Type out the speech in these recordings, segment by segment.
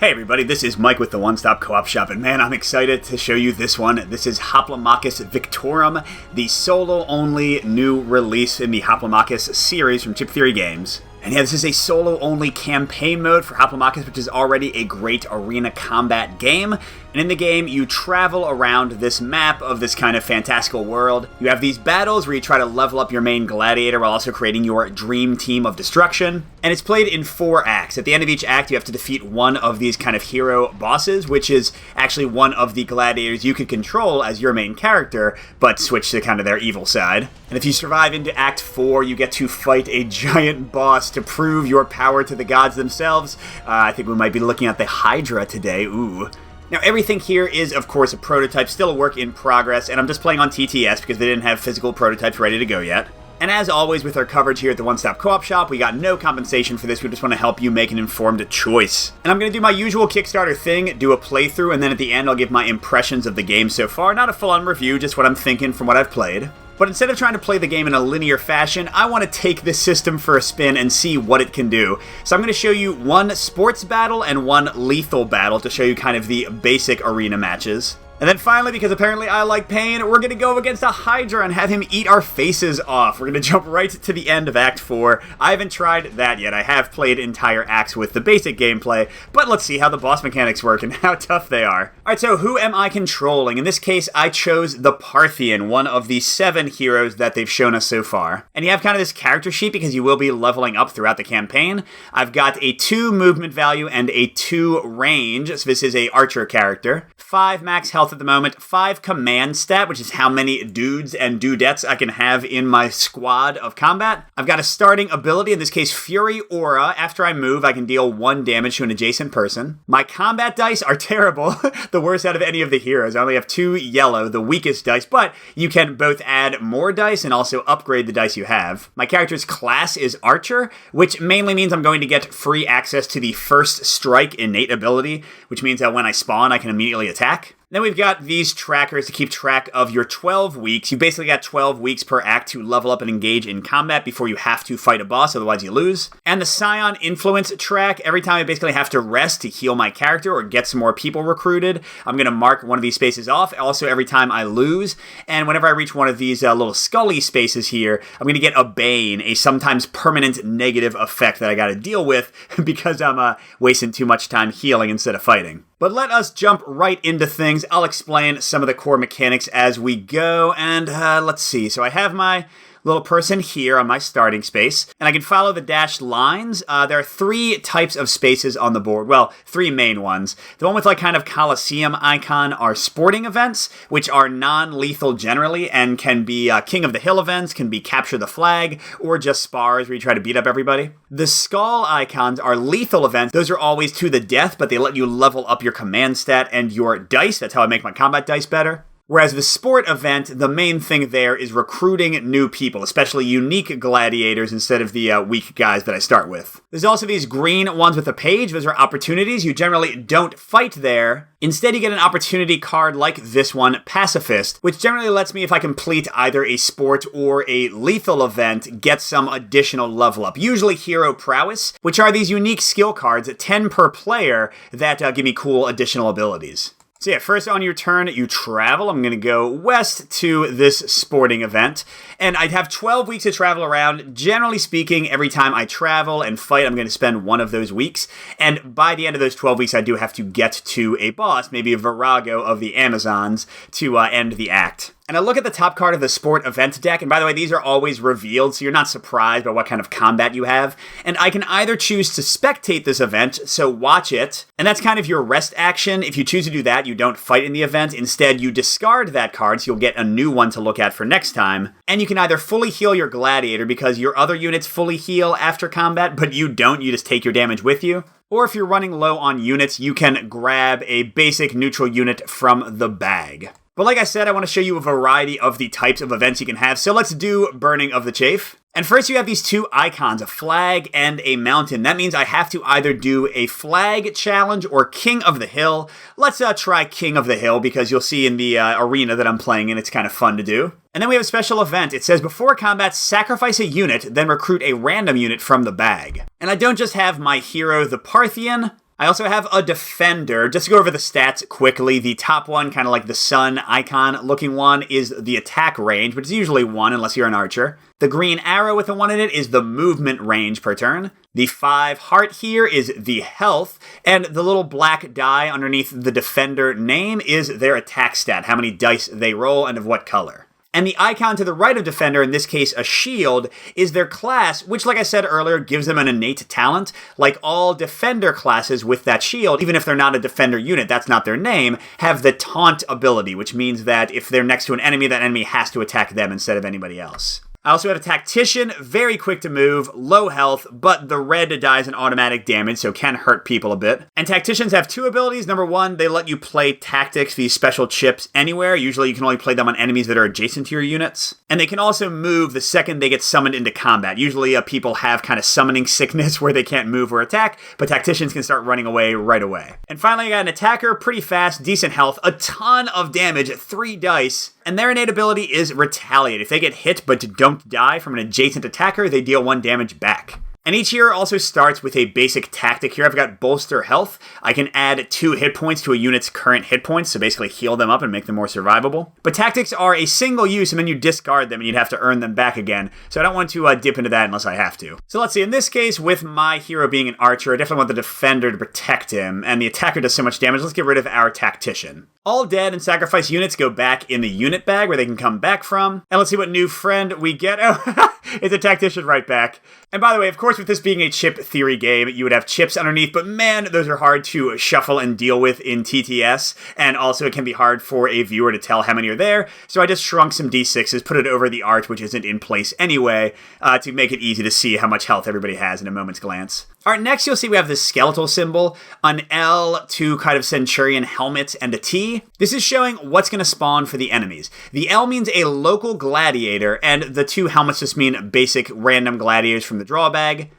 Hey everybody, this is Mike with the One Stop Co-op Shop, and man, I'm excited to show you this one. This is Hoplomachus Victorum, the solo-only new release in the Hoplomachus series from Chip Theory Games. And yeah, this is a solo-only campaign mode for Hoplomachus, which is already a great arena combat game. And in the game, you travel around this map of this kind of fantastical world. You have these battles where you try to level up your main gladiator while also creating your dream team of destruction. And it's played in 4 acts. At the end of each act, you have to defeat one of these kind of hero bosses, which is actually one of the gladiators you could control as your main character, but switch to kind of their evil side. And if you survive into Act 4, you get to fight a giant boss to prove your power to the gods themselves. I think we might be looking at the Hydra today. Ooh. Now, everything here is, of course, a prototype, still a work in progress, and I'm just playing on TTS because they didn't have physical prototypes ready to go yet. And as always with our coverage here at the One Stop Co-op Shop, we got no compensation for this. We just want to help you make an informed choice. And I'm going to do my usual Kickstarter thing, do a playthrough, and then at the end I'll give my impressions of the game so far. Not a full-on review, just what I'm thinking from what I've played. But instead of trying to play the game in a linear fashion, I want to take this system for a spin and see what it can do. So I'm going to show you one sports battle and one lethal battle to show you kind of the basic arena matches. And then finally, because apparently I like pain, we're going to go against a Hydra and have him eat our faces off. We're going to jump right to the end of Act 4. I haven't tried that yet. I have played entire acts with the basic gameplay, but let's see how the boss mechanics work and how tough they are. Alright, so who am I controlling? In this case, I chose the Parthian, one of the 7 heroes that they've shown us so far. And you have kind of this character sheet because you will be leveling up throughout the campaign. I've got a 2 movement value and a 2 range, so this is a archer character. 5 max health at the moment, 5 command stat, which is how many dudes and dudettes I can have in my squad of combat. I've got a starting ability, in this case Fury Aura. After I move, I can deal 1 damage to an adjacent person. My combat dice are terrible, the worst out of any of the heroes. I only have 2 yellow, the weakest dice, but you can both add more dice and also upgrade the dice you have. My character's class is Archer, which mainly means I'm going to get free access to the First Strike innate ability, which means that when I spawn, I can immediately attack. Then we've got these trackers to keep track of your 12 weeks. You've basically got 12 weeks per act to level up and engage in combat before you have to fight a boss, otherwise you lose. And the Scion Influence track, every time I basically have to rest to heal my character or get some more people recruited, I'm going to mark one of these spaces off. Also, every time I lose, and whenever I reach one of these little scully spaces here, I'm going to get a Bane, a sometimes permanent negative effect that I got to deal with because I'm wasting too much time healing instead of fighting. But let us jump right into things. I'll explain some of the core mechanics as we go, and let's see. So I have my little person here on my starting space, and I can follow the dashed lines. There are 3 types of spaces on the board. Well, 3 main ones. The one with like kind of Colosseum icon are sporting events, which are non-lethal generally, and can be King of the Hill events, can be Capture the Flag, or just spars where you try to beat up everybody. The skull icons are lethal events. Those are always to the death, but they let you level up your command stat and your dice. That's how I make my combat dice better. Whereas the sport event, the main thing there is recruiting new people, especially unique gladiators instead of the weak guys that I start with. There's also these green ones with a page. Those are opportunities. You generally don't fight there. Instead, you get an opportunity card like this one, Pacifist, which generally lets me, if I complete either a sport or a lethal event, get some additional level up. Usually Hero Prowess, which are these unique skill cards, 10 per player, that give me cool additional abilities. So yeah, first on your turn, you travel. I'm going to go west to this sporting event, and I'd have 12 weeks to travel around. Generally speaking, every time I travel and fight, I'm going to spend one of those weeks, and by the end of those 12 weeks, I do have to get to a boss, maybe a Virago of the Amazons, to end the act. And I look at the top card of the sport event deck, and by the way, these are always revealed, so you're not surprised by what kind of combat you have. And I can either choose to spectate this event, so watch it, and that's kind of your rest action. If you choose to do that, you don't fight in the event. Instead, you discard that card, so you'll get a new one to look at for next time. And you can either fully heal your gladiator, because your other units fully heal after combat, but you don't, you just take your damage with you. Or if you're running low on units, you can grab a basic neutral unit from the bag. But like I said, I want to show you a variety of the types of events you can have, so let's do Burning of the Chafe. And first you have these 2 icons, a flag and a mountain. That means I have to either do a flag challenge or King of the Hill. Let's try King of the Hill, because you'll see in the arena that I'm playing in, it's kind of fun to do. And then we have a special event. It says, before combat, sacrifice a unit, then recruit a random unit from the bag. And I don't just have my hero, the Parthian. I also have a defender. Just to go over the stats quickly, the top one, kind of like the sun icon looking one, is the attack range, which is usually 1 unless you're an archer. The green arrow with a 1 in it is the movement range per turn. The 5 heart here is the health, and the little black die underneath the defender name is their attack stat, how many dice they roll and of what color. And the icon to the right of defender, in this case a shield, is their class, which, like I said earlier, gives them an innate talent. Like all defender classes with that shield, even if they're not a defender unit, that's not their name, have the taunt ability, which means that if they're next to an enemy, that enemy has to attack them instead of anybody else. I also have a tactician, very quick to move, low health, but the red die is an automatic damage, so can hurt people a bit. And tacticians have 2 abilities. Number 1, they let you play tactics, these special chips, anywhere. Usually you can only play them on enemies that are adjacent to your units. And they can also move the second they get summoned into combat. Usually people have kind of summoning sickness where they can't move or attack, but tacticians can start running away right away. And finally, I got an attacker, pretty fast, decent health, a ton of damage, 3 dice. And their innate ability is Retaliate. If they get hit but don't die from an adjacent attacker, they deal 1 damage back. And each hero also starts with a basic tactic. Here I've got Bolster Health. I can add 2 hit points to a unit's current hit points, so basically heal them up and make them more survivable. But tactics are a single use, and then you discard them and you'd have to earn them back again. So I don't want to dip into that unless I have to. So let's see, in this case, with my hero being an archer, I definitely want the defender to protect him, and the attacker does so much damage, let's get rid of our tactician. All dead and sacrifice units go back in the unit bag where they can come back from. And let's see what new friend we get. Oh, it's a tactician right back. And by the way, of course, with this being a chip theory game, you would have chips underneath, but man, those are hard to shuffle and deal with in TTS. And also it can be hard for a viewer to tell how many are there. So I just shrunk some D6s, put it over the arch, which isn't in place anyway, to make it easy to see how much health everybody has in a moment's glance. All right, next you'll see we have this skeletal symbol, an L, 2 kind of centurion helmets, and a T. This is showing what's going to spawn for the enemies. The L means a local gladiator, and the 2 helmets just mean basic random gladiators from the draw bag.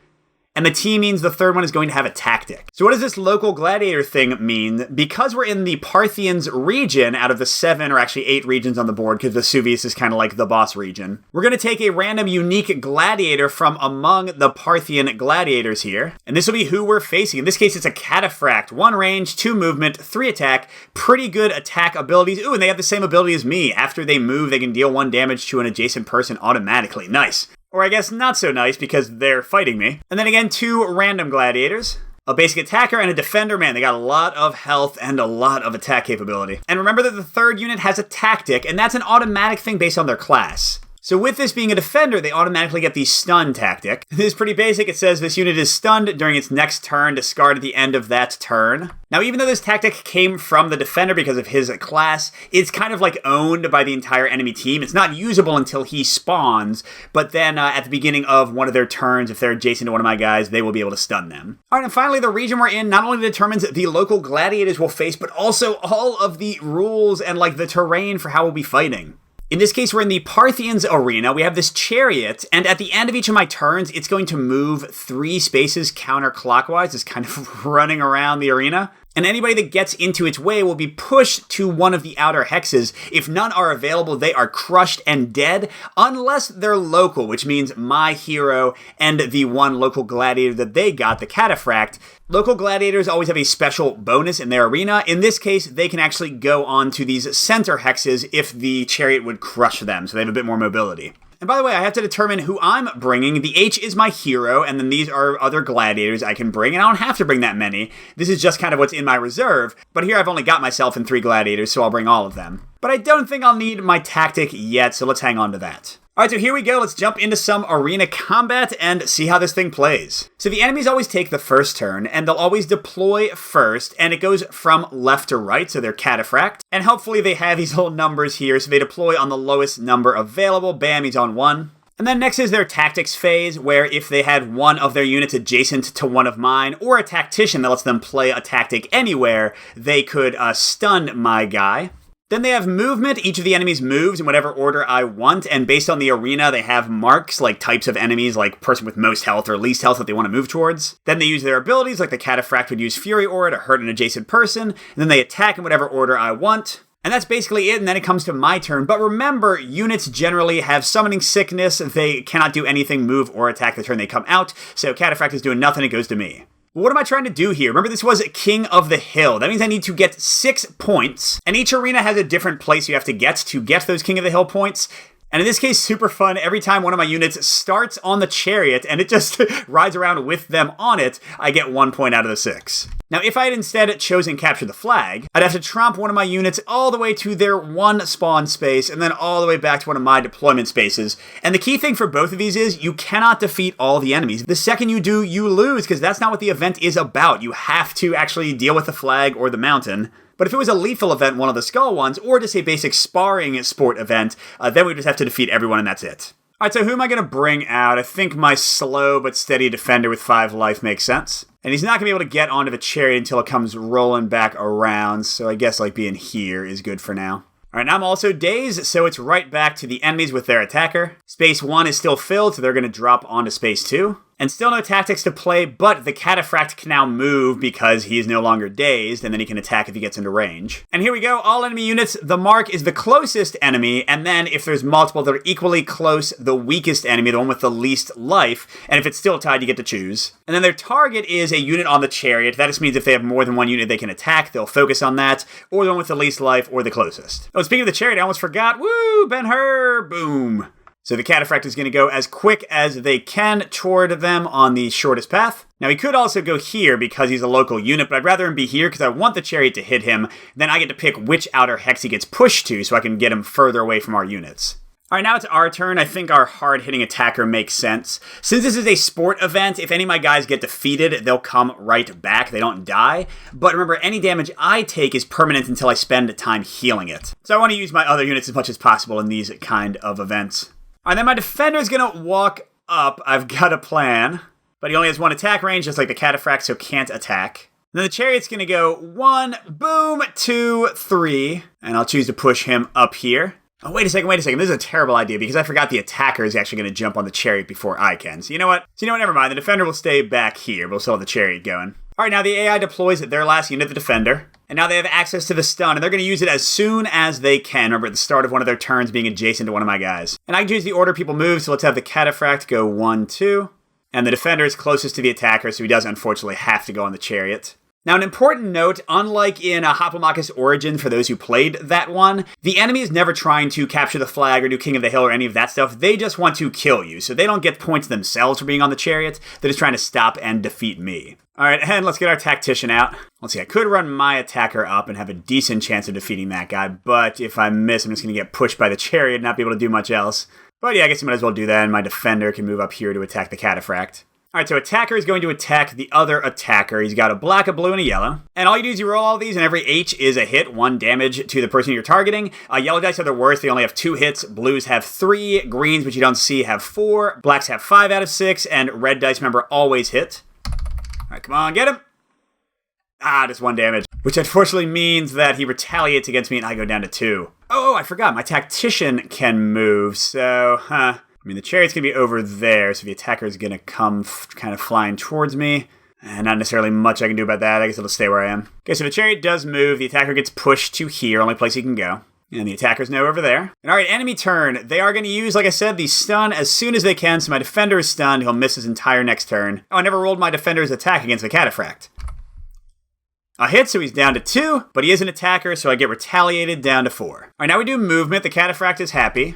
And the T means the third one is going to have a tactic. So what does this local gladiator thing mean? Because we're in the Parthians region out of the 7 or actually 8 regions on the board, because Vesuvius is kind of like the boss region, we're going to take a random unique gladiator from among the Parthian gladiators here. And this will be who we're facing. In this case, it's a cataphract. 1 range, 2 movement, 3 attack. Pretty good attack abilities. Ooh, and they have the same ability as me. After they move, they can deal 1 damage to an adjacent person automatically. Nice. Or I guess not so nice because they're fighting me. And then again, 2 random gladiators. A basic attacker and a defender. Man, they got a lot of health and a lot of attack capability. And remember that the third unit has a tactic, and that's an automatic thing based on their class. So with this being a defender, they automatically get the stun tactic. This is pretty basic. It says this unit is stunned during its next turn, discard at the end of that turn. Now, even though this tactic came from the defender because of his class, it's kind of like owned by the entire enemy team. It's not usable until he spawns, but then at the beginning of one of their turns, if they're adjacent to one of my guys, they will be able to stun them. All right, and finally, the region we're in not only determines the local gladiators we'll face, but also all of the rules and like the terrain for how we'll be fighting. In this case, we're in the Parthians arena. We have this chariot, and at the end of each of my turns, it's going to move 3 spaces counterclockwise. It's kind of running around the arena. And anybody that gets into its way will be pushed to one of the outer hexes. If none are available, they are crushed and dead, unless they're local, which means my hero and the 1 local gladiator that they got, the cataphract. Local gladiators always have a special bonus in their arena. In this case, they can actually go on to these center hexes if the chariot would crush them, so they have a bit more mobility. And by the way, I have to determine who I'm bringing. The H is my hero, and then these are other gladiators I can bring, and I don't have to bring that many. This is just kind of what's in my reserve, but here I've only got myself and 3 gladiators, so I'll bring all of them. But I don't think I'll need my tactic yet, so let's hang on to that. Alright, so here we go. Let's jump into some arena combat and see how this thing plays. So the enemies always take the first turn, and they'll always deploy first, and it goes from left to right, so they're cataphract. And hopefully they have these little numbers here, so they deploy on the lowest number available. Bam, he's on 1. And then next is their tactics phase, where if they had one of their units adjacent to one of mine, or a tactician that lets them play a tactic anywhere, they could stun my guy. Then they have movement. Each of the enemies moves in whatever order I want, and based on the arena, they have marks, like types of enemies, like person with most health or least health that they want to move towards. Then they use their abilities, like the cataphract would use Fury Aura to hurt an adjacent person, and then they attack in whatever order I want. And that's basically it, and then it comes to my turn. But remember, units generally have summoning sickness. They cannot do anything, move, or attack the turn they come out, so cataphract is doing nothing, it goes to me. What am I trying to do here? Remember, this was King of the Hill. That means I need to get 6 points, and each arena has a different place you have to get those King of the Hill points. And in this case, super fun. Every time one of my units starts on the chariot and it just rides around with them on it, I get 1 point out of the 6. Now, if I had instead chosen Capture the Flag, I'd have to tromp one of my units all the way to their 1 spawn space and then all the way back to one of my deployment spaces. And the key thing for both of these is you cannot defeat all the enemies. The second you do, you lose, because that's not what the event is about. You have to actually deal with the flag or the mountain. But if it was a lethal event, one of the skull ones, or just a basic sparring sport event, then we just have to defeat everyone and that's it. Alright, so who am I going to bring out? I think my slow but steady defender with 5 life makes sense. And he's not going to be able to get onto the chariot until it comes rolling back around, so I guess like being here is good for now. Alright, now I'm also dazed, so it's right back to the enemies with their attacker. Space 1 is still filled, so they're going to drop onto space 2. And still no tactics to play, but the Cataphract can now move because he is no longer dazed, and then he can attack if he gets into range. And here we go, all enemy units, the mark is the closest enemy, and then if there's multiple that are equally close, the weakest enemy, the one with the least life, and if it's still tied, you get to choose. And then their target is a unit on the chariot. That just means if they have more than one unit they can attack, they'll focus on that, or the one with the least life, or the closest. Oh, speaking of the chariot, I almost forgot, woo, Ben-Hur, boom. So the Cataphract is going to go as quick as they can toward them on the shortest path. Now he could also go here because he's a local unit, but I'd rather him be here because I want the chariot to hit him. Then I get to pick which outer hex he gets pushed to so I can get him further away from our units. Alright, now it's our turn. I think our hard-hitting attacker makes sense. Since this is a sport event, if any of my guys get defeated, they'll come right back. They don't die. But remember, any damage I take is permanent until I spend time healing it. So I want to use my other units as much as possible in these kind of events. Alright, then my defender's gonna walk up. I've got a plan. But he only has 1 attack range, just like the Cataphract, so can't attack. And then the chariot's gonna go 1, boom, 2, 3. And I'll choose to push him up here. Oh, wait a second. This is a terrible idea because I forgot the attacker is actually gonna jump on the chariot before I can. So you know what? Never mind. The defender will stay back here. We'll still have the chariot going. Alright, now the AI deploys their last unit, the defender. And now they have access to the stun, and they're going to use it as soon as they can. Remember, at the start of one of their turns being adjacent to one of my guys. And I can choose the order people move, so let's have the Cataphract go 1, 2. And the defender is closest to the attacker, so he does unfortunately have to go on the chariot. Now, an important note, unlike in Hoplomachus Origin, for those who played that one, the enemy is never trying to capture the flag or do King of the Hill or any of that stuff. They just want to kill you, so they don't get points themselves for being on the chariot. They're just trying to stop and defeat me. Alright, and let's get our tactician out. Let's see, I could run my attacker up and have a decent chance of defeating that guy, but if I miss, I'm just going to get pushed by the chariot and not be able to do much else. But yeah, I guess I might as well do that, and my defender can move up here to attack the Cataphract. Alright, so attacker is going to attack the other attacker. He's got a black, a blue, and a yellow. And all you do is you roll all these, and every H is a hit, 1 damage to the person you're targeting. Yellow dice are the worst. They only have 2 hits. Blues have 3. Greens, which you don't see, have 4. Blacks have 5 out of 6. And red dice, remember, always hit. Alright, come on, get him. Just 1 damage. Which unfortunately means that he retaliates against me, and I go down to 2. Oh, I forgot. My tactician can move, so, I mean, the chariot's going to be over there, so the attacker is going to come kind of flying towards me. And not necessarily much I can do about that. I guess it'll stay where I am. Okay, so the chariot does move. The attacker gets pushed to here, only place he can go. And the attacker's now over there. And alright, enemy turn. They are going to use, like I said, the stun as soon as they can, so my defender is stunned. He'll miss his entire next turn. Oh, I never rolled my defender's attack against the Cataphract. A hit, so he's down to 2, but he is an attacker, so I get retaliated down to 4. Alright, now we do movement. The Cataphract is happy.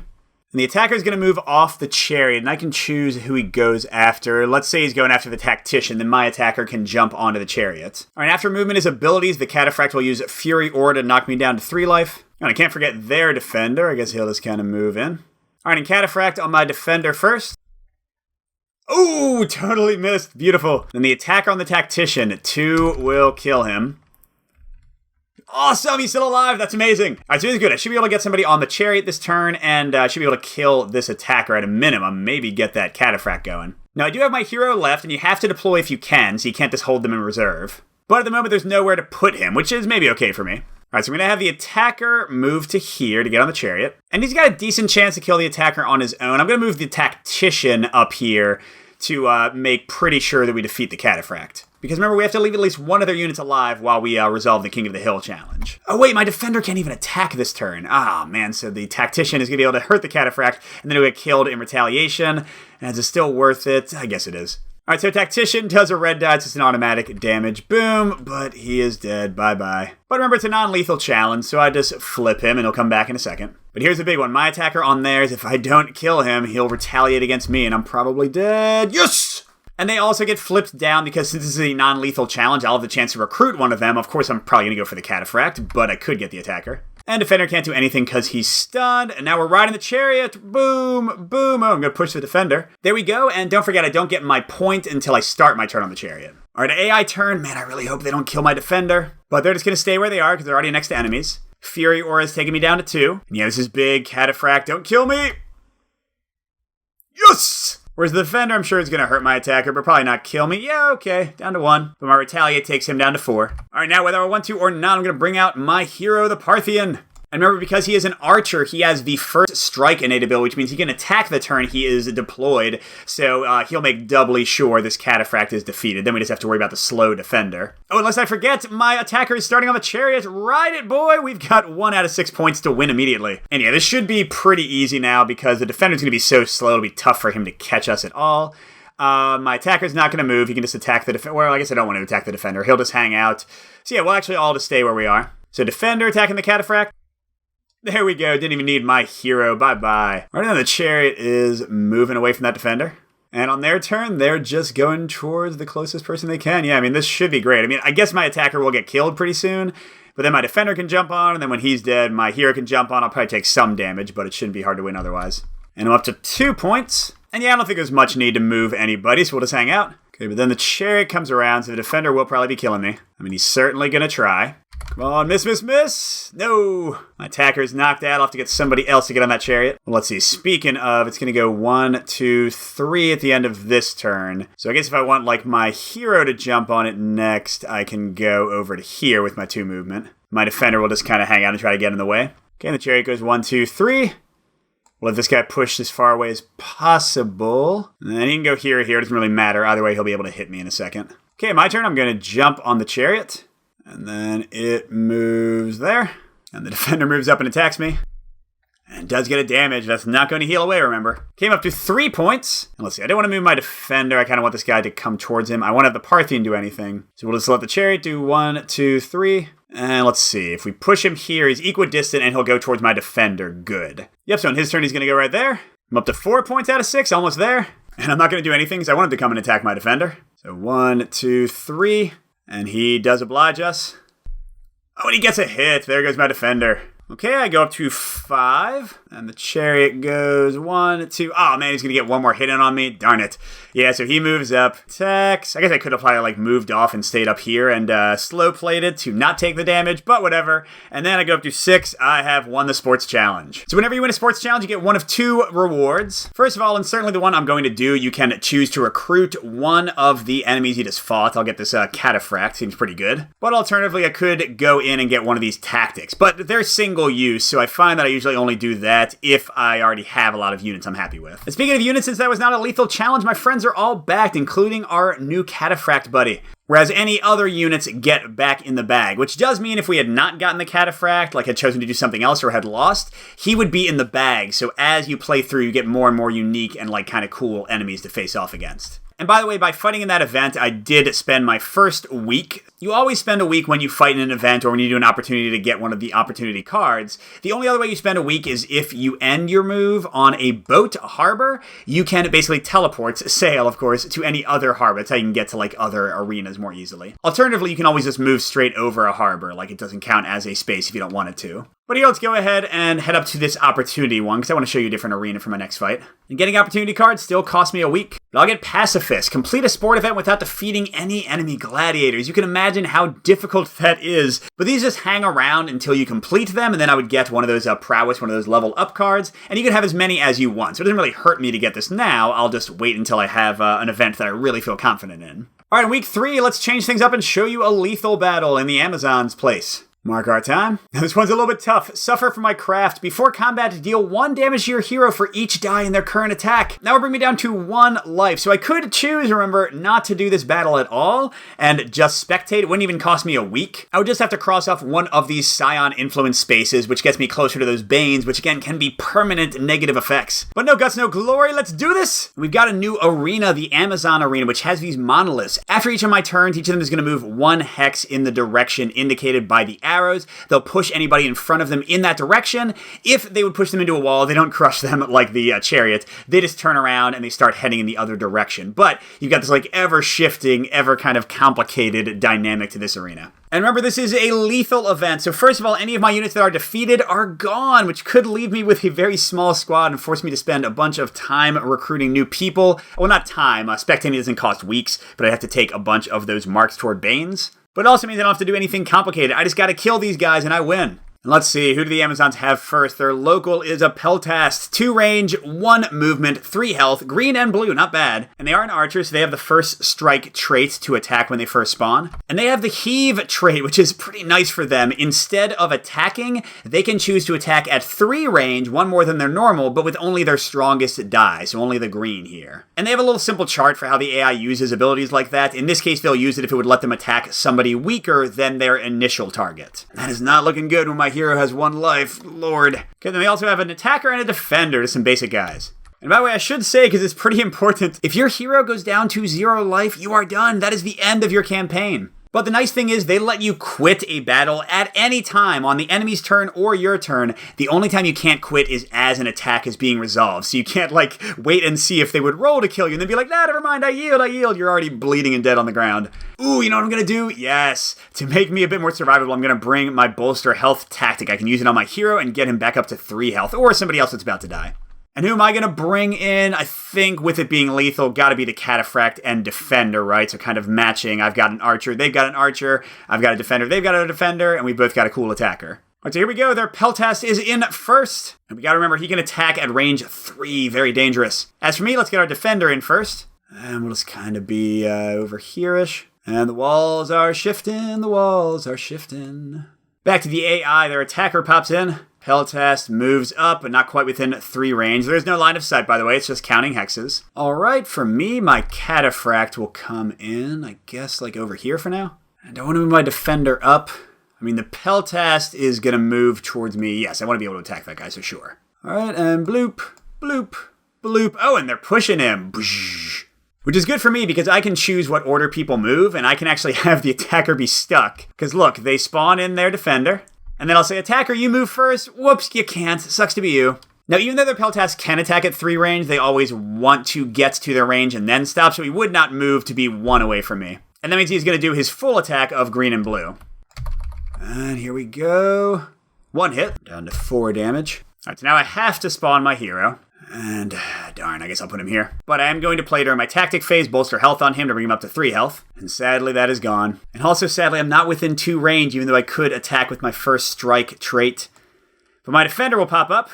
And the attacker is going to move off the chariot, and I can choose who he goes after. Let's say he's going after the tactician, then my attacker can jump onto the chariot. Alright, after movement his abilities, the Cataphract will use Fury Aura to knock me down to 3 life. And I can't forget their defender. I guess he'll just kind of move in. Alright, and Cataphract on my defender first. Oh, totally missed. Beautiful. Then the attacker on the tactician. 2 will kill him. Awesome, he's still alive. That's amazing. Alright, so this is good. I should be able to get somebody on the chariot this turn, and I should be able to kill this attacker at a minimum. Maybe get that Cataphract going. Now, I do have my hero left, and you have to deploy if you can, so you can't just hold them in reserve. But at the moment, there's nowhere to put him, which is maybe okay for me. Alright, so I'm going to have the attacker move to here to get on the chariot. And he's got a decent chance to kill the attacker on his own. I'm going to move the tactician up here to make pretty sure that we defeat the Cataphract. Because remember, we have to leave at least one of their units alive while we resolve the King of the Hill challenge. Oh wait, my defender can't even attack this turn. Man, so the tactician is going to be able to hurt the Cataphract, and then he'll get killed in retaliation. And is it still worth it? I guess it is. Alright, so Tactician does a red die. It's just an automatic damage. Boom. But he is dead. Bye-bye. But remember, it's a non-lethal challenge, so I just flip him and he'll come back in a second. But here's the big one. My attacker on theirs, if I don't kill him, he'll retaliate against me and I'm probably dead. Yes! And they also get flipped down because since this is a non-lethal challenge, I'll have the chance to recruit one of them. Of course, I'm probably going to go for the Cataphract, but I could get the attacker. And Defender can't do anything because he's stunned. And now we're riding the Chariot. Boom, boom. Oh, I'm going to push the Defender. There we go. And don't forget, I don't get my point until I start my turn on the Chariot. All right, AI turn. Man, I really hope they don't kill my Defender. But they're just going to stay where they are because they're already next to enemies. Fury Aura is taking me down to 2. And yeah, this is big. Cataphract, don't kill me. Yes! Whereas the Defender, I'm sure is going to hurt my attacker, but probably not kill me. Yeah, okay, down to 1. But my Retaliate takes him down to 4. All right, now whether I want to or not, I'm going to bring out my hero, the Parthian. And remember, because he is an archer, he has the first strike innate ability, which means he can attack the turn he is deployed. So he'll make doubly sure this Cataphract is defeated. Then we just have to worry about the slow Defender. Oh, unless I forget, my attacker is starting on the Chariot. Ride it, boy! We've got 1 out of 6 points to win immediately. And yeah, this should be pretty easy now because the Defender's going to be so slow, it'll be tough for him to catch us at all. My attacker's not going to move. He can just attack the Defender. Well, I guess I don't want to attack the Defender. He'll just hang out. So yeah, we'll actually all just stay where we are. So Defender attacking the Cataphract. There we go. Didn't even need my hero. Bye-bye. Right now the Chariot is moving away from that Defender. And on their turn, they're just going towards the closest person they can. Yeah, I mean, this should be great. I mean, I guess my attacker will get killed pretty soon. But then my Defender can jump on. And then when he's dead, my hero can jump on. I'll probably take some damage, but it shouldn't be hard to win otherwise. And I'm up to 2 points. And yeah, I don't think there's much need to move anybody, so we'll just hang out. Okay, but then the Chariot comes around, so the Defender will probably be killing me. I mean, he's certainly going to try. Come on, miss, miss, miss! No! My attacker's knocked out. I'll have to get somebody else to get on that Chariot. Well, let's see. Speaking of, it's going to go 1, 2, 3 at the end of this turn. So I guess if I want, like, my hero to jump on it next, I can go over to here with my 2 movement. My Defender will just kind of hang out and try to get in the way. Okay, and the Chariot goes 1, 2, 3. We'll let this guy push as far away as possible. And then he can go here or here. It doesn't really matter. Either way, he'll be able to hit me in a second. Okay, my turn. I'm going to jump on the Chariot. And then it moves there. And the Defender moves up and attacks me. And does get a damage. That's not going to heal away, remember. Came up to 3 points. And let's see, I don't want to move my Defender. I kind of want this guy to come towards him. I want to have the Parthian do anything. So we'll just let the Chariot do 1, 2, 3. And let's see, if we push him here, he's equidistant and he'll go towards my Defender. Good. Yep, so on his turn, he's going to go right there. I'm up to 4 points out of 6, almost there. And I'm not going to do anything because I want him to come and attack my Defender. So 1, 2, 3. And he does oblige us. Oh, and he gets a hit. There goes my Defender. Okay, I go up to 5. And the Chariot goes 1, 2. Oh, man, he's going to get one more hit in on me. Darn it. Yeah, so he moves up. Attacks. I guess I could have probably, like, moved off and stayed up here and slow-played it to not take the damage, but whatever. And then I go up to 6. I have won the sports challenge. So whenever you win a sports challenge, you get one of 2 rewards. First of all, and certainly the one I'm going to do, you can choose to recruit one of the enemies you just fought. I'll get this Cataphract. Seems pretty good. But alternatively, I could go in and get one of these tactics. But they're single use, so I find that I usually only do that if I already have a lot of units I'm happy with. And speaking of units, since that was not a lethal challenge, my friends are all backed, including our new Cataphract buddy. Whereas any other units get back in the bag, which does mean if we had not gotten the Cataphract, like had chosen to do something else or had lost, he would be in the bag. So as you play through, you get more and more unique and like kind of cool enemies to face off against. And by the way, by fighting in that event, I did spend my first week. You always spend a week when you fight in an event or when you do an opportunity to get one of the opportunity cards. The only other way you spend a week is if you end your move on a boat, a harbor, you can basically teleport, sail, of course, to any other harbor. That's how you can get to, like, other arenas more easily. Alternatively, you can always just move straight over a harbor. Like, it doesn't count as a space if you don't want it to. But here, let's go ahead and head up to this opportunity one, because I want to show you a different arena for my next fight. And getting opportunity cards still cost me a week. But I'll get Pacifist. Complete a sport event without defeating any enemy gladiators. You can imagine how difficult that is. But these just hang around until you complete them, and then I would get one of those prowess, one of those level up cards, and you can have as many as you want. So it doesn't really hurt me to get this now. I'll just wait until I have an event that I really feel confident in. Alright, in week 3, let's change things up and show you a lethal battle in the Amazon's place. Mark our time. This one's a little bit tough. Suffer from my craft. Before combat, deal 1 damage to your hero for each die in their current attack. That will bring me down to 1 life. So I could choose, remember, not to do this battle at all and just spectate. It wouldn't even cost me a week. I would just have to cross off one of these Scion influence spaces, which gets me closer to those Banes, which again can be permanent negative effects. But no guts, no glory. Let's do this. We've got a new arena, the Amazon arena, which has these monoliths. After each of my turns, each of them is going to move 1 hex in the direction indicated by the arrows. They'll push anybody in front of them in that direction. If they would push them into a wall, they don't crush them like the chariot. They just turn around and they start heading in the other direction. But you've got this like ever-shifting, ever kind of complicated dynamic to this arena. And remember, this is a lethal event. So first of all, any of my units that are defeated are gone, which could leave me with a very small squad and force me to spend a bunch of time recruiting new people. Well, not time. Spectating doesn't cost weeks, but I have to take a bunch of those marks toward Banes. But it also means I don't have to do anything complicated. I just got to kill these guys and I win. And let's see, who do the Amazons have first? Their local is a Peltast. 2 range, 1 movement, 3 health, green and blue, not bad. And they are an archer, so they have the first strike trait to attack when they first spawn. And they have the heave trait, which is pretty nice for them. Instead of attacking, they can choose to attack at 3 range, 1 more than their normal, but with only their strongest die, so only the green here. And they have a little simple chart for how the AI uses abilities like that. In this case, they'll use it if it would let them attack somebody weaker than their initial target. That is not looking good when my hero has 1 life, lord. Okay, then we also have an attacker and a defender, just some basic guys. And by the way, I should say, because it's pretty important, if your hero goes down to 0 life, you are done. That is the end of your campaign. But the nice thing is they let you quit a battle at any time on the enemy's turn or your turn. The only time you can't quit is as an attack is being resolved. So you can't like wait and see if they would roll to kill you and then be like, nah, never mind, I yield. You're already bleeding and dead on the ground. Ooh, you know what I'm going to do? Yes. To make me a bit more survivable, I'm going to bring my bolster health tactic. I can use it on my hero and get him back up to 3 health or somebody else that's about to die. And who am I going to bring in? I think with it being lethal, got to be the Cataphract and Defender, right? So kind of matching. I've got an archer, they've got an archer. I've got a defender, they've got a defender. And we both got a cool attacker. All right, so here we go. Their Peltast is in first. And we got to remember, he can attack at range 3. Very dangerous. As for me, let's get our defender in first. And we'll just kind of be over here-ish. And the walls are shifting, Back to the AI, their attacker pops in. Peltast moves up, but not quite within 3 range. There's no line of sight, by the way. It's just counting hexes. All right, for me, my Cataphract will come in, I guess, like over here for now. I don't want to move my defender up. I mean, the Peltast is going to move towards me. Yes, I want to be able to attack that guy, so sure. All right, and bloop, bloop, bloop. Oh, and they're pushing him. Which is good for me because I can choose what order people move, and I can actually have the attacker be stuck. Because look, they spawn in their defender. And then I'll say, attacker, you move first. Whoops, you can't. Sucks to be you. Now, even though their Peltast can attack at 3 range, they always want to get to their range and then stop, so he would not move to be 1 away from me. And that means he's going to do his full attack of green and blue. And here we go. 1 hit, down to 4 damage. All right, so now I have to spawn my hero. And darn, I guess I'll put him here. But I am going to play during my tactic phase, bolster health on him to bring him up to 3 health. And sadly, that is gone. And also, sadly, I'm not within 2 range, even though I could attack with my first strike trait. But my defender will pop up.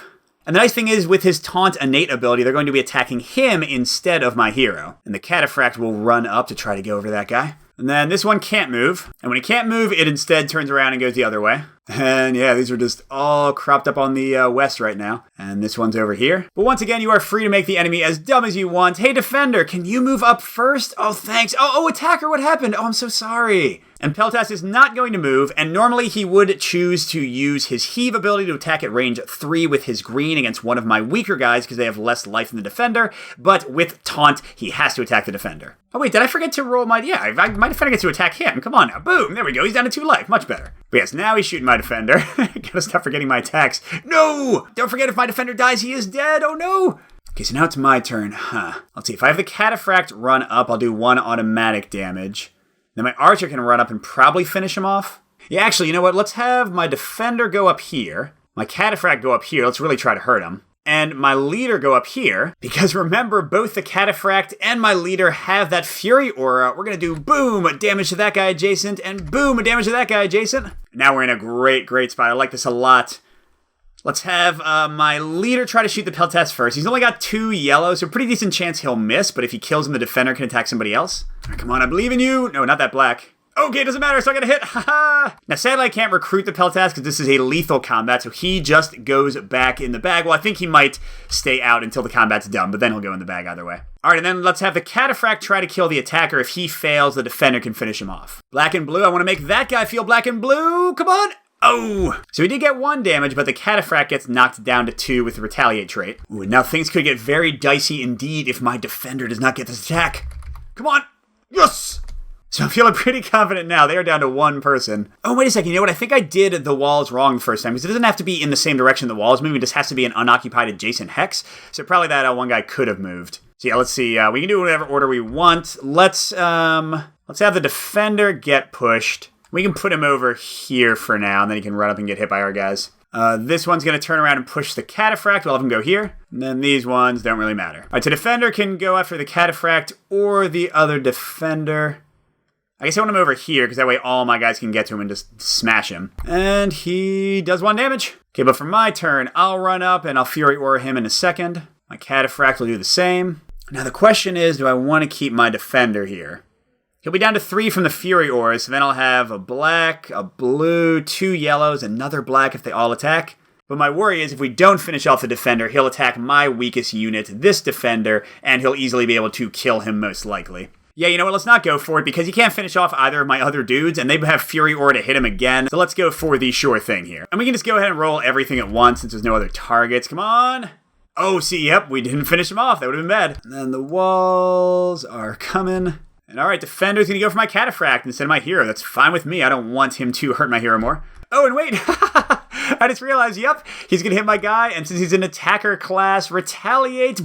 And the nice thing is, with his taunt innate ability, they're going to be attacking him instead of my hero. And the Cataphract will run up to try to go over that guy. And then this one can't move. And when it can't move, it instead turns around and goes the other way. And yeah, these are just all cropped up on the west right now. And this one's over here. But once again, you are free to make the enemy as dumb as you want. Hey, defender, can you move up first? Oh, thanks. Oh, attacker, what happened? Oh, I'm so sorry. And Peltast is not going to move, and normally he would choose to use his heave ability to attack at range 3 with his green against one of my weaker guys because they have less life than the defender, but with taunt, he has to attack the defender. Oh wait, did I forget to roll my... Yeah, my defender gets to attack him. Come on now. Boom, there we go. He's down to 2 life. Much better. But yes, now he's shooting my defender. Gotta stop forgetting my attacks. No! Don't forget if my defender dies, he is dead. Oh no! Okay, so now it's my turn. Let's see. If I have the Cataphract run up, I'll do 1 automatic damage. Then my archer can run up and probably finish him off. Yeah, actually, you know what? Let's have my defender go up here. My Cataphract go up here. Let's really try to hurt him. And my leader go up here. Because remember, both the Cataphract and my leader have that Fury aura. We're going to do boom, damage to that guy adjacent, and boom, damage to that guy adjacent. Now we're in a great spot. I like this a lot. Let's have my leader try to shoot the Peltast first. He's only got 2 yellow, so pretty decent chance he'll miss, but if he kills him, the defender can attack somebody else. All right, come on, I believe in you. No, not that black. Okay, doesn't matter, so I got a hit. Haha. Now, sadly, I can't recruit the Peltas because this is a lethal combat, so he just goes back in the bag. Well, I think he might stay out until the combat's done, but then he'll go in the bag either way. All right, and then let's have the Cataphract try to kill the attacker. If he fails, the defender can finish him off. Black and blue, I want to make that guy feel black and blue. Come on. Oh! So he did get 1 damage, but the Cataphract gets knocked down to 2 with the Retaliate trait. Ooh, now things could get very dicey indeed if my defender does not get this attack. Come on! Yes! So I'm feeling pretty confident now. They are down to 1 person. Oh, wait a second. You know what? I think I did the walls wrong the first time, because it doesn't have to be in the same direction the walls move. It just has to be an unoccupied adjacent hex. So probably that one guy could have moved. So yeah, let's see. We can do whatever order we want. Let's have the defender get pushed. We can put him over here for now, and then he can run up and get hit by our guys. This one's going to turn around and push the Cataphract. We'll have him go here. And then these ones don't really matter. All right, so defender can go after the Cataphract or the other defender. I guess I want him over here, because that way all my guys can get to him and just smash him. And he does 1 damage. Okay, but for my turn, I'll run up and I'll Fury Aura him in a second. My Cataphract will do the same. Now the question is, do I want to keep my defender here? He'll be down to 3 from the Fury Aura, so then I'll have a black, a blue, 2 yellows, another black if they all attack. But my worry is if we don't finish off the defender, he'll attack my weakest unit, this defender, and he'll easily be able to kill him most likely. Yeah, you know what, let's not go for it, because he can't finish off either of my other dudes, and they have Fury Aura to hit him again, so let's go for the sure thing here. And we can just go ahead and roll everything at once, since there's no other targets. Come on! Oh, see, yep, we didn't finish him off. That would have been bad. And then the walls are coming. And alright, defender's gonna go for my Cataphract instead of my hero. That's fine with me. I don't want him to hurt my hero more. Oh, and wait! I just realized, yep, he's gonna hit my guy, and since he's an attacker class, retaliate.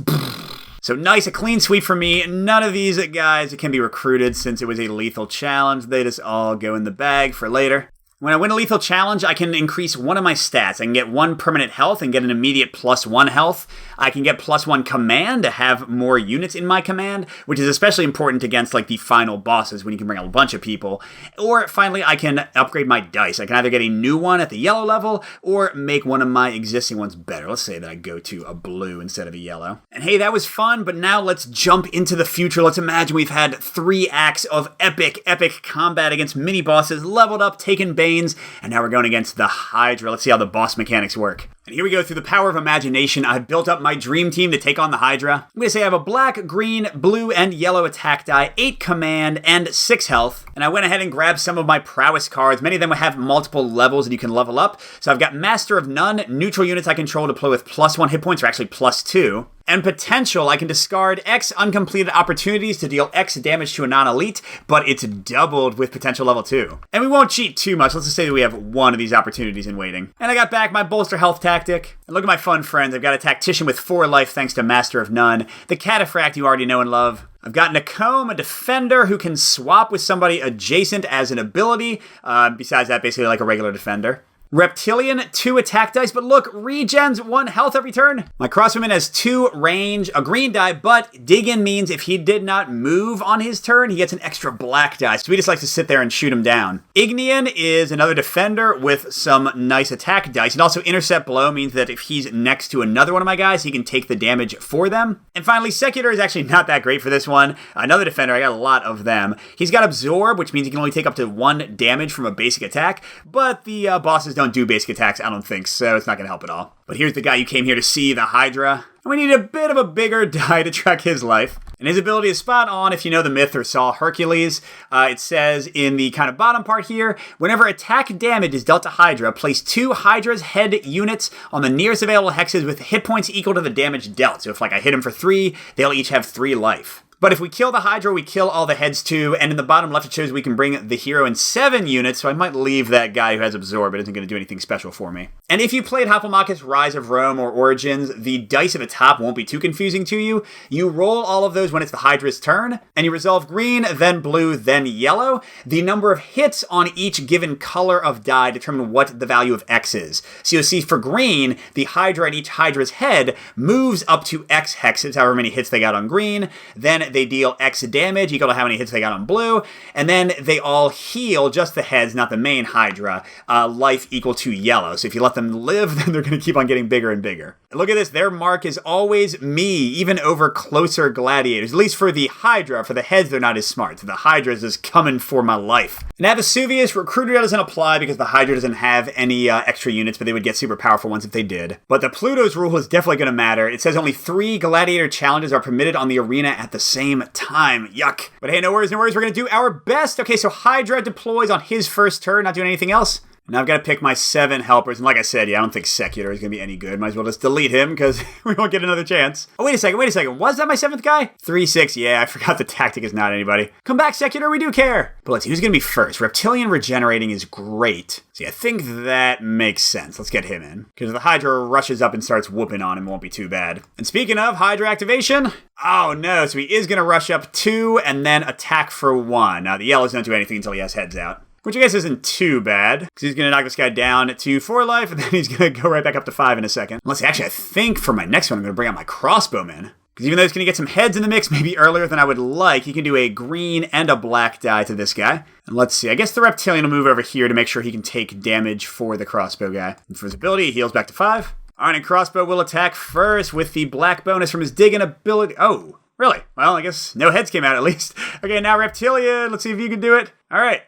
So nice, a clean sweep for me. None of these guys can be recruited since it was a lethal challenge. They just all go in the bag for later. When I win a lethal challenge, I can increase one of my stats. I can get 1 permanent health and get an immediate +1 health. I can get +1 command to have more units in my command, which is especially important against like the final bosses when you can bring a bunch of people. Or finally, I can upgrade my dice. I can either get a new one at the yellow level or make one of my existing ones better. Let's say that I go to a blue instead of a yellow. And hey, that was fun, but now let's jump into the future. Let's imagine we've had 3 acts of epic combat against mini bosses, leveled up, taken base, and now we're going against the Hydra. Let's see how the boss mechanics work. And here we go. Through the power of imagination, I've built up my dream team to take on the Hydra. I'm going to say I have a black, green, blue, and yellow attack die, 8 command, and 6 health. And I went ahead and grabbed some of my prowess cards. Many of them have multiple levels that you can level up. So I've got Master of None. Neutral units I control deploy with +1 hit points, or actually +2. And potential, I can discard X uncompleted opportunities to deal X damage to a non-elite, but it's doubled with potential level 2. And we won't cheat too much. Let's just say that we have 1 of these opportunities in waiting. And I got back my bolster health tactic. And look at my fun friends. I've got a tactician with 4 life thanks to Master of None. The Cataphract you already know and love. I've got Nacomb, a defender who can swap with somebody adjacent as an ability. Besides that, basically like a regular defender. Reptilian, 2 attack dice, but look, regens 1 health every turn. My crossbowman has 2 range, a green die, but dig in means if he did not move on his turn, he gets an extra black die, so we just like to sit there and shoot him down. Ignean is another defender with some nice attack dice, and also intercept blow means that if he's next to another one of my guys, he can take the damage for them. And finally, Secular is actually not that great for this one. Another defender, I got a lot of them. He's got Absorb, which means he can only take up to 1 damage from a basic attack, but the bosses don't do basic attacks, I don't think, so it's not going to help at all. But here's the guy you came here to see, the Hydra. And we need a bit of a bigger die to track his life. And his ability is spot on if you know the myth or saw Hercules. It says in the kind of bottom part here, whenever attack damage is dealt to Hydra, place 2 Hydra's head units on the nearest available hexes with hit points equal to the damage dealt. So if like I hit him for 3, they'll each have 3 life. But if we kill the Hydra, we kill all the heads too, and in the bottom left it shows we can bring the hero in 7 units, so I might leave that guy who has Absorb. It isn't going to do anything special for me. And if you played Hoplomachus, Rise of Rome, or Origins, the dice at the top won't be too confusing to you. You roll all of those when it's the Hydra's turn, and you resolve green, then blue, then yellow. The number of hits on each given color of die determine what the value of X is. So you'll see for green, the Hydra at each Hydra's head moves up to X hexes, however many hits they got on green, then they deal X damage equal to how many hits they got on blue, and then they all heal, just the heads, not the main Hydra, life equal to yellow. So if you let them live, then they're going to keep on getting bigger and bigger. Look at this, their mark is always me, even over closer gladiators. At least for the Hydra. For the heads, they're not as smart. So the Hydra's is coming for my life. Now Vesuvius, Recruiter doesn't apply because the Hydra doesn't have any extra units, but they would get super powerful ones if they did. But the Pluto's rule is definitely going to matter. It says only 3 gladiator challenges are permitted on the arena at the same time. Yuck. But hey, no worries. We're going to do our best. Okay, so Hydra deploys on his first turn, not doing anything else. Now I've got to pick my 7 helpers, and like I said, yeah, I don't think Secular is going to be any good. Might as well just delete him, because we won't get another chance. Oh, wait a second. Was that my 7th guy? 3-6, yeah, I forgot the tactic is not anybody. Come back, Secular, we do care. But let's see, who's going to be first? Reptilian regenerating is great. See, I think that makes sense. Let's get him in. Because if the Hydra rushes up and starts whooping on him, it won't be too bad. And speaking of Hydra activation, oh no, so he is going to rush up 2 and then attack for 1. Now, the yellows don't do anything until he has heads out. Which I guess isn't too bad, because he's going to knock this guy down to 4 life, and then he's going to go right back up to 5 in a second. Unless, actually, I think for my next one, I'm going to bring out my crossbowman. Because even though he's going to get some heads in the mix, maybe earlier than I would like, he can do a green and a black die to this guy. And let's see, I guess the Reptilian will move over here to make sure he can take damage for the crossbow guy. And for his ability, he heals back to 5. Alright, and crossbow will attack first with the black bonus from his digging ability. Oh, really? Well, I guess no heads came out at least. Okay, now Reptilian, let's see if you can do it. Alright,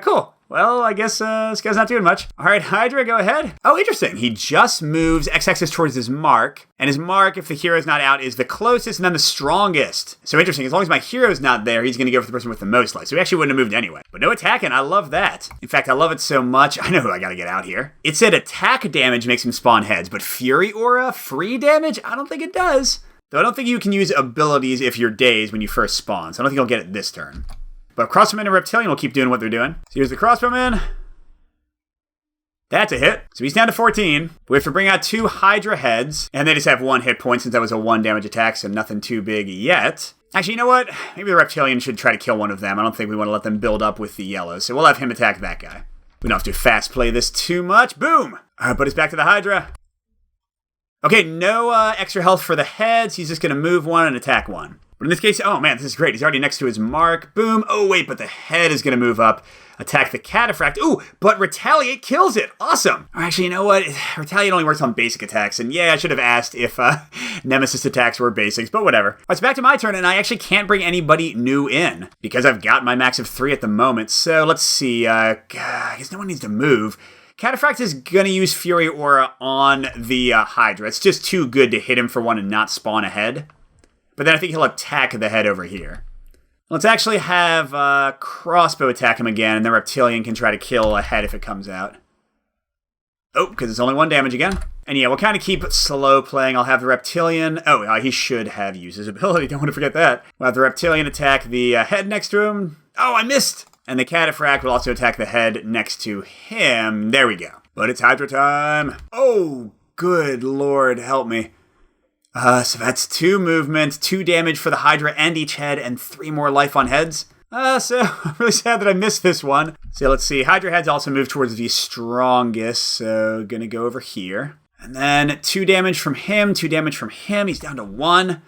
cool. Well, I guess this guy's not doing much. All right, Hydra, go ahead. Oh, interesting. He just moves x-axis towards his mark. And his mark, if the hero's not out, is the closest and then the strongest. So interesting. As long as my hero's not there, he's going to go for the person with the most life. So he actually wouldn't have moved anyway. But no attacking. I love that. In fact, I love it so much. I know who I got to get out here. It said attack damage makes him spawn heads. But Fury Aura, free damage? I don't think it does. Though I don't think you can use abilities if you're dazed when you first spawn. So I don't think I'll get it this turn. But Crossbowman and Reptilian will keep doing what they're doing. So here's the Crossbowman. That's a hit. So he's down to 14. We have to bring out 2 Hydra heads. And they just have 1 hit point since that was a 1 damage attack, so nothing too big yet. Actually, you know what? Maybe the Reptilian should try to kill one of them. I don't think we want to let them build up with the yellows. So we'll have him attack that guy. We don't have to fast play this too much. Boom! Alright, but it's back to the Hydra. Okay, no extra health for the heads. He's just going to move 1 and attack 1. But in this case, oh man, this is great. He's already next to his mark. Boom. Oh wait, but the head is going to move up, attack the Cataphract. Ooh, but Retaliate kills it. Awesome. Or actually, you know what? Retaliate only works on basic attacks. And yeah, I should have asked if Nemesis attacks were basics, but whatever. All right, so back to my turn, and I actually can't bring anybody new in because I've got my max of 3 at the moment. So let's see. I guess no one needs to move. Cataphract is going to use Fury Aura on the Hydra. It's just too good to hit him for 1 and not spawn a head. But then I think he'll attack the head over here. Let's actually have Crossbow attack him again, and then Reptilian can try to kill a head if it comes out. Oh, because it's only 1 damage again. And yeah, we'll kind of keep it slow playing. I'll have the Reptilian... Oh, he should have used his ability. Don't want to forget that. We'll have the Reptilian attack the head next to him. Oh, I missed! And the Cataphract will also attack the head next to him. There we go. But it's Hydra time. Oh, good lord, help me. So that's 2 movement, 2 damage for the Hydra and each head, and 3 more life on heads. So I'm really sad that I missed this one. So let's see, Hydra heads also move towards the strongest, so gonna go over here. And then 2 damage from him, 2 damage from him, he's down to 1.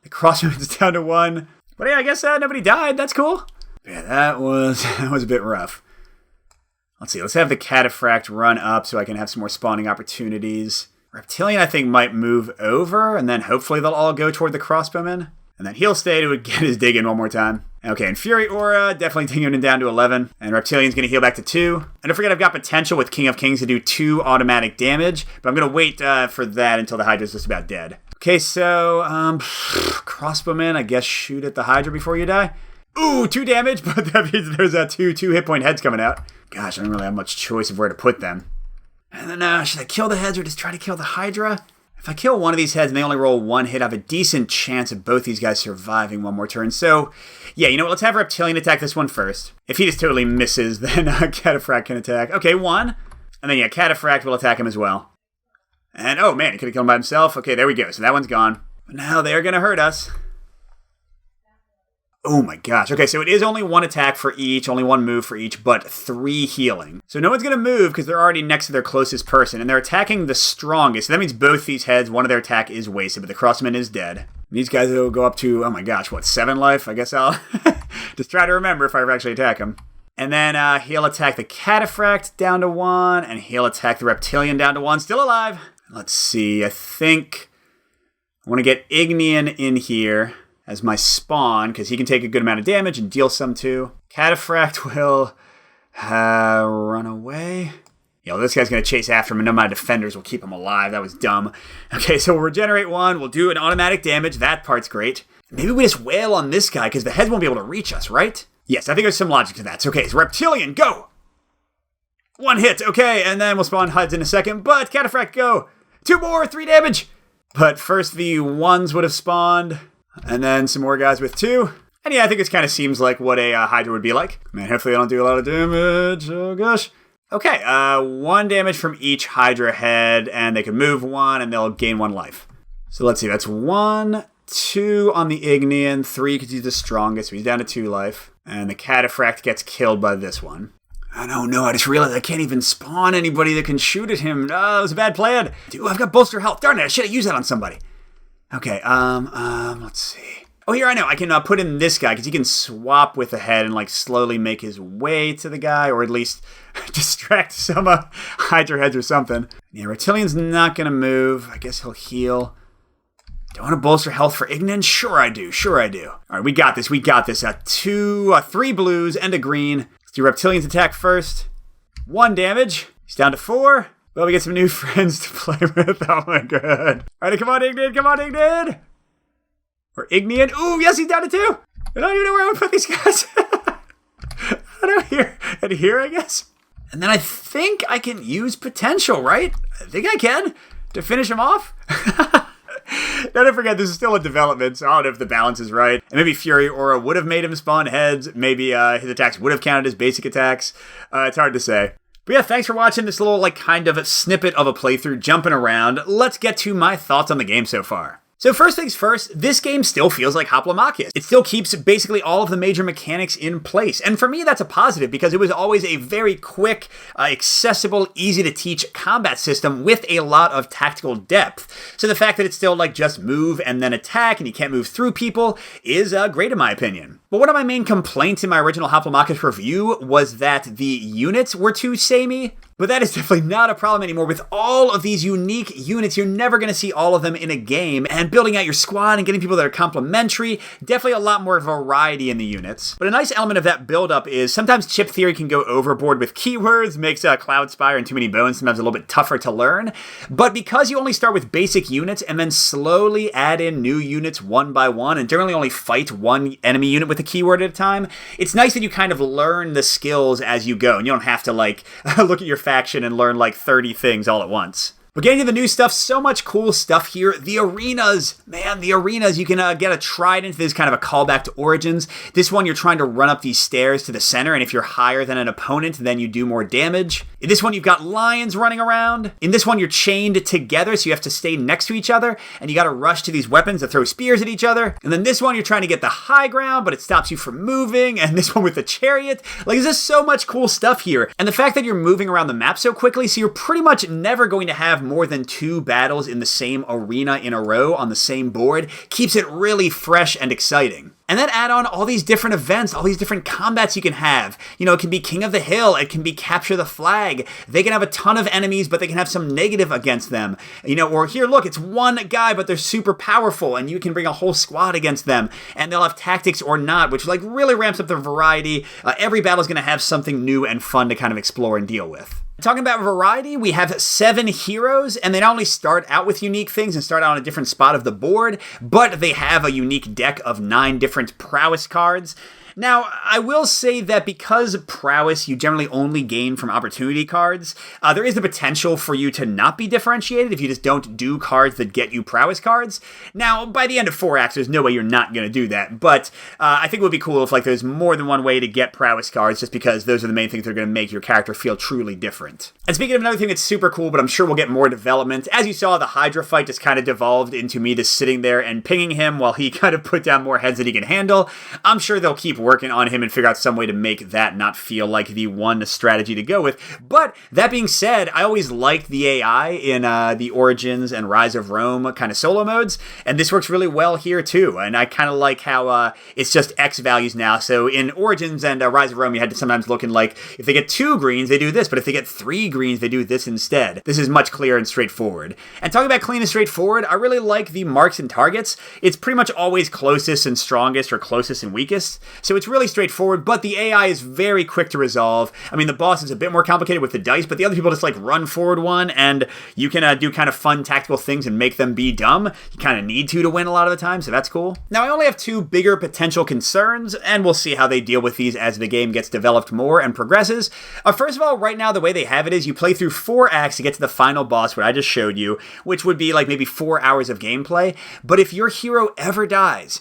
The Crossbowman's down to 1. But yeah, I guess nobody died, that's cool. Yeah, that was a bit rough. Let's see, let's have the Cataphract run up so I can have some more spawning opportunities. Reptilian, I think, might move over, and then hopefully they'll all go toward the Crossbowman. And then he'll stay to get his dig in one more time. Okay, and Fury Aura, definitely taking him down to 11. And Reptilian's going to heal back to 2. And don't forget, I've got potential with King of Kings to do 2 automatic damage, but I'm going to wait for that until the Hydra's just about dead. Okay, so, Crossbowman, I guess shoot at the Hydra before you die. Ooh, 2 damage, but that means there's 2 hit point heads coming out. Gosh, I don't really have much choice of where to put them. And then, should I kill the heads or just try to kill the Hydra? If I kill one of these heads and they only roll 1 hit, I have a decent chance of both these guys surviving one more turn. So, yeah, you know what? Let's have Reptilian attack this one first. If he just totally misses, then Cataphract can attack. Okay, 1. And then, yeah, Cataphract will attack him as well. And, oh man, he could have killed him by himself. Okay, there we go. So that one's gone. But now they're going to hurt us. Oh my gosh. Okay, so it is only 1 attack for each, only 1 move for each, but 3 healing. So no one's going to move because they're already next to their closest person, and they're attacking the strongest. So that means both these heads, one of their attack is wasted, but the Crossman is dead. These guys will go up to, oh my gosh, what, 7 life? I guess I'll just try to remember if I ever actually attack him. And then he'll attack the Cataphract down to 1, and he'll attack the Reptilian down to 1. Still alive. Let's see, I think I want to get Ignean in here as my spawn, because he can take a good amount of damage and deal some too. Cataphract will run away. This guy's going to chase after him, and none of my defenders will keep him alive. That was dumb. Okay, so we'll regenerate 1. We'll do an automatic damage. That part's great. Maybe we just wail on this guy, because the heads won't be able to reach us, right? Yes, I think there's some logic to that. So, okay, so Reptilian, go! 1 hit, okay, and then we'll spawn HUDs in a second. But Cataphract, go! 2 more, 3 damage! But first the 1s would have spawned, and then some more guys with 2. And yeah, I think this kind of seems like what a Hydra would be like. Man, hopefully I don't do a lot of damage. Oh, gosh. Okay, 1 damage from each Hydra head, and they can move 1, and they'll gain 1 life. So let's see, that's 1, 2 on the Ignean, 3 because he's the strongest, so he's down to 2 life. And the Cataphract gets killed by this one. Oh, no, I just realized I can't even spawn anybody that can shoot at him. No, it was a bad plan. Dude, I've got bolster health. Darn it, I should have used that on somebody. Okay, let's see. Oh, here I know. I can put in this guy, because he can swap with the head and, like, slowly make his way to the guy, or at least distract some Hydra heads or something. Yeah, Reptilian's not going to move. I guess he'll heal. Do I want to bolster health for Ignan? Sure I do. All right, we got this. 3 blues and a green. Let's do Reptilian's attack first. 1 damage. He's down to 4. Well, we get some new friends to play with. Oh, my God. All right, come on, Ignan. Or Ignean. Ooh, yes, he's down to 2. I don't even know where I would put these guys. I don't know, here, I guess. And then I think I can use potential, right? I think I can to finish him off. Now, don't forget, this is still in development, so I don't know if the balance is right. And maybe Fury Aura would have made him spawn heads. Maybe his attacks would have counted as basic attacks. It's hard to say. But yeah, thanks for watching this little, kind of a snippet of a playthrough, jumping around. Let's get to my thoughts on the game so far. So first things first, this game still feels like Hoplomachus. It still keeps basically all of the major mechanics in place. And for me, that's a positive because it was always a very quick, accessible, easy to teach combat system with a lot of tactical depth. So the fact that it's still just move and then attack and you can't move through people is great in my opinion. But one of my main complaints in my original Hoplomachus review was that the units were too samey. But that is definitely not a problem anymore. With all of these unique units, you're never going to see all of them in a game. And building out your squad and getting people that are complementary, definitely a lot more variety in the units. But a nice element of that build-up is sometimes chip theory can go overboard with keywords, makes Cloud Spire and Too Many Bones sometimes a little bit tougher to learn. But because you only start with basic units and then slowly add in new units one by one, and generally only fight one enemy unit with a keyword at a time, it's nice that you kind of learn the skills as you go. And you don't have to look at your faction and learn 30 things all at once. But getting to the new stuff, so much cool stuff here. The arenas, man, you can get a trident. This is kind of a callback to Origins. This one, you're trying to run up these stairs to the center, and if you're higher than an opponent, then you do more damage. In this one, you've got lions running around. In this one, you're chained together, so you have to stay next to each other, and you got to rush to these weapons that throw spears at each other. And then this one, you're trying to get the high ground, but it stops you from moving, and this one with the chariot. There's just so much cool stuff here. And the fact that you're moving around the map so quickly, so you're pretty much never going to have more than 2 battles in the same arena in a row on the same board, keeps it really fresh and exciting. And then add on all these different events, all these different combats you can have. It can be King of the Hill, it can be Capture the Flag. They can have a ton of enemies, but they can have some negative against them. Or here, look, it's one guy, but they're super powerful, and you can bring a whole squad against them, and they'll have tactics or not, which really ramps up the variety. Every battle is going to have something new and fun to kind of explore and deal with. Talking about variety, we have 7 heroes, and they not only start out with unique things and start out on a different spot of the board, but they have a unique deck of 9 different prowess cards. Now, I will say that because prowess you generally only gain from opportunity cards, there is the potential for you to not be differentiated if you just don't do cards that get you prowess cards. Now, by the end of 4 acts, there's no way you're not going to do that, but I think it would be cool if there's more than one way to get prowess cards, just because those are the main things that are going to make your character feel truly different. And speaking of another thing that's super cool, but I'm sure we'll get more development, as you saw, the Hydra fight just kind of devolved into me just sitting there and pinging him while he kind of put down more heads than he can handle. I'm sure they'll keep working on him and figure out some way to make that not feel like the one strategy to go with. But that being said, I always liked the AI in the Origins and Rise of Rome kind of solo modes, and this works really well here too. And I kind of like how it's just X values now. So in Origins and Rise of Rome, you had to sometimes look in like, if they get 2 greens, they do this, but if they get 3 greens, they do this instead. This is much clearer and straightforward. And talking about clean and straightforward, I really like the marks and targets. It's pretty much always closest and strongest or closest and weakest. So it's really straightforward, but the AI is very quick to resolve. I mean, the boss is a bit more complicated with the dice, but the other people just like run forward one, and you can do kind of fun tactical things and make them be dumb. You kind of need to win a lot of the time, so that's cool. Now, I only have 2 bigger potential concerns, and we'll see how they deal with these as the game gets developed more and progresses. First of all, right now, the way they have it is you play through 4 acts to get to the final boss, what I just showed you, which would be like maybe 4 hours of gameplay. But if your hero ever dies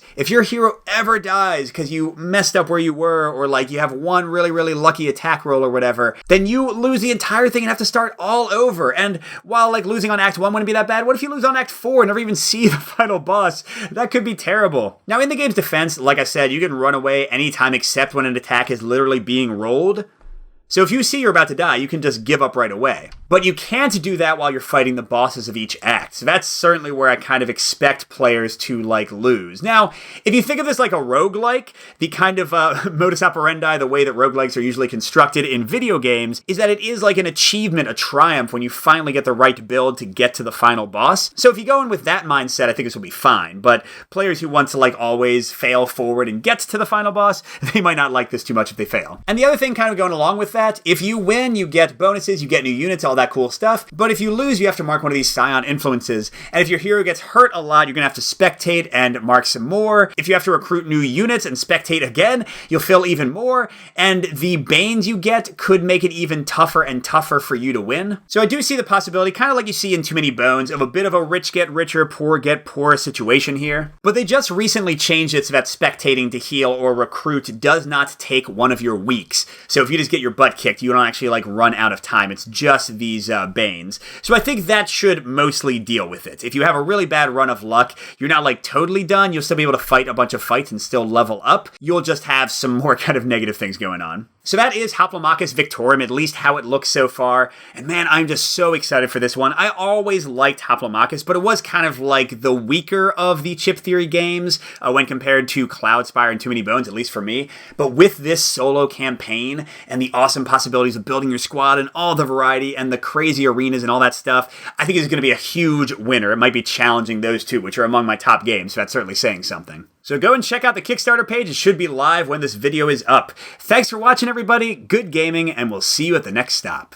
because you messed up where you were, or like you have one really, really lucky attack roll or whatever, then you lose the entire thing and have to start all over. And while like losing on Act 1 wouldn't be that bad, what if you lose on Act 4 and never even see the final boss? That could be terrible. Now, in the game's defense, like I said, you can run away anytime except when an attack is literally being rolled. So if you see you're about to die, you can just give up right away. But you can't do that while you're fighting the bosses of each act. So that's certainly where I kind of expect players to, like, lose. Now, if you think of this like a roguelike, the kind of modus operandi, the way that roguelikes are usually constructed in video games, is that it is like an achievement, a triumph, when you finally get the right build to get to the final boss. So if you go in with that mindset, I think this will be fine. But players who want to, like, always fail forward and get to the final boss, they might not like this too much if they fail. And the other thing kind of going along with that, if you win, you get bonuses, you get new units, all that cool stuff. But if you lose, you have to mark one of these Scion influences. And if your hero gets hurt a lot, you're going to have to spectate and mark some more. If you have to recruit new units and spectate again, you'll fill even more. And the Banes you get could make it even tougher and tougher for you to win. So I do see the possibility, kind of like you see in Too Many Bones, of a bit of a rich get richer, poor get poorer situation here. But they just recently changed it so that spectating to heal or recruit does not take one of your weeks. So if you just get your butt kicked, you don't actually like run out of time. It's just these Banes. So I think that should mostly deal with it. If you have a really bad run of luck, you're not like totally done. You'll still be able to fight a bunch of fights and still level up. You'll just have some more kind of negative things going on. So that is Hoplomachus Victorum, at least how it looks so far. And man, I'm just so excited for this one. I always liked Hoplomachus, but it was kind of like the weaker of the Chip Theory games when compared to Cloudspire and Too Many Bones, at least for me. But with this solo campaign and the awesome possibilities of building your squad and all the variety and the crazy arenas and all that stuff, I think it's going to be a huge winner. It might be challenging those two, which are among my top games, so that's certainly saying something. So go and check out the Kickstarter page. It should be live when this video is up. Thanks for watching, everybody. Good gaming, and we'll see you at the next stop.